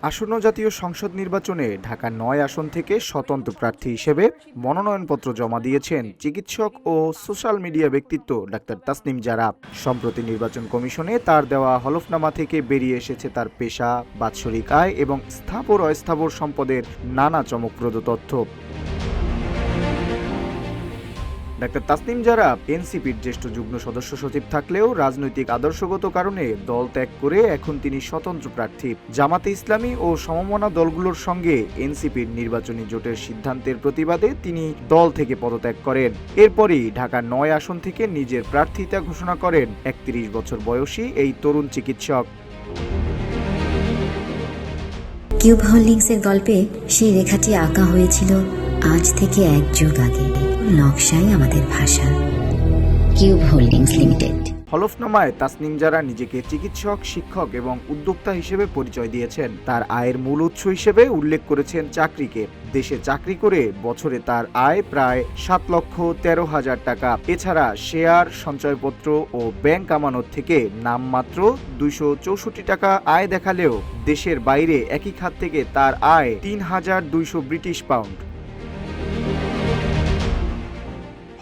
আসন্ন জাতীয় সংসদ নির্বাচনে ঢাকা ৯ আসন থেকে স্বতন্ত্র প্রার্থী হিসেবে মনোনয়নপত্র জমা দিয়েছেন চিকিৎসক ও সোশ্যাল মিডিয়া ব্যক্তিত্ব ডাক্তার তাসনিম জারা। সম্প্রতি নির্বাচন কমিশনে তার দেওয়া হলফনামা থেকে বেরিয়ে এসেছে তার পেশা, বাৎসরিক আয় এবং স্থাবর অস্থাবর সম্পদের নানা চমকপ্রদ তথ্য। ডাক্তার তাসনিম জারা এনসিপির জ্যেষ্ঠ যুগ্ম সদস্য সচিব থাকলেও রাজনৈতিক আদর্শগত কারণে দল ত্যাগ করে এখন তিনি স্বতন্ত্র প্রার্থী। জামাতে ইসলামী ও সমমনা দলগুলোর সঙ্গে এনসিপির নির্বাচনী জোটের সিদ্ধান্তের প্রতিবাদে তিনি দল থেকে পদত্যাগ করেন। এরপরই ঢাকা ৯ আসন থেকে নিজের প্রার্থিতা ঘোষণা করেন ৩১ বছর বয়সী এই তরুণ চিকিৎসক। কিউব হোল্ডিংসের গল্পে সেই রেখাটি আঁকা হয়েছিল আজ থেকে ১ যুগ আগে। নকশাই আমাদের ভাষা। Cube holdings limited. হলফনামায় তাসনিম জারা নিজেকে চিকিৎসক, শিক্ষক এবং উদ্যোক্তা হিসেবে পরিচয় দিয়েছেন। তার আয়ের মূল উৎস হিসেবে উল্লেখ করেছেন চাকরিকে। দেশে চাকরি করে বছরে তার আয় প্রায় ৭,১৩,০০০ টাকা। এছাড়া শেয়ার, সঞ্চয়পত্র ও ব্যাংক আমানত থেকে নামমাত্র ২৬৪ টাকা আয় দেখালেও দেশের বাইরে একই খাত থেকে তার আয় ৩,২০০ ব্রিটিশ পাউন্ড।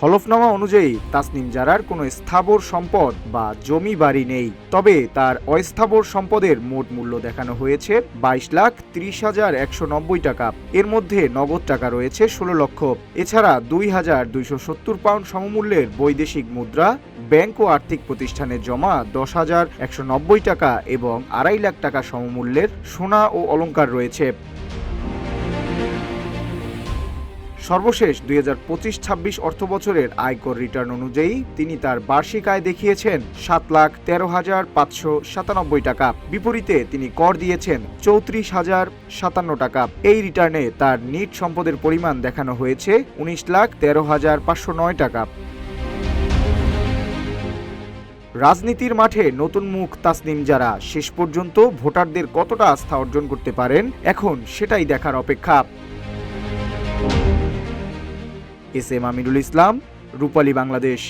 হলফনামা অনুযায়ী তাসনিম জারার কোনো স্থাবর সম্পদ বা জমি বাড়ি নেই। তবে তার অস্থাবর সম্পদের মোট মূল্য দেখানো হয়েছে ২২,৩০,১৯০ টাকা। এর মধ্যে নগদ টাকা রয়েছে ১৬ লক্ষ। এছাড়া ২,২৭০ পাউন্ড সমমূল্যের বৈদেশিক মুদ্রা, ব্যাংক ও আর্থিক প্রতিষ্ঠানে জমা ১০,১৯০ টাকা এবং ২.৫ লাখ টাকা সমমূল্যের সোনা ও অলংকার রয়েছে। সর্বশেষ ২০২৫-২৬ অর্থবছরের আয়কর রিটার্ন অনুযায়ী তিনি তার বার্ষিক আয় দেখিয়েছেন ৭,১৩,৫৯৭ টাকা। বিপরীতে তিনি কর দিয়েছেন ৩৪,০৫৭ টাকা। এই রিটার্নে তার নিট সম্পদের পরিমাণ দেখানো হয়েছে ১৯,১৩,৫০৯ টাকা। রাজনীতির মাঠে নতুন মুখ তাসনিম জারা শেষ পর্যন্ত ভোটারদের কতটা আস্থা অর্জন করতে পারেন, এখন সেটাই দেখার অপেক্ষা। এস এম আমিনুল ইসলাম, রূপালী বাংলাদেশ।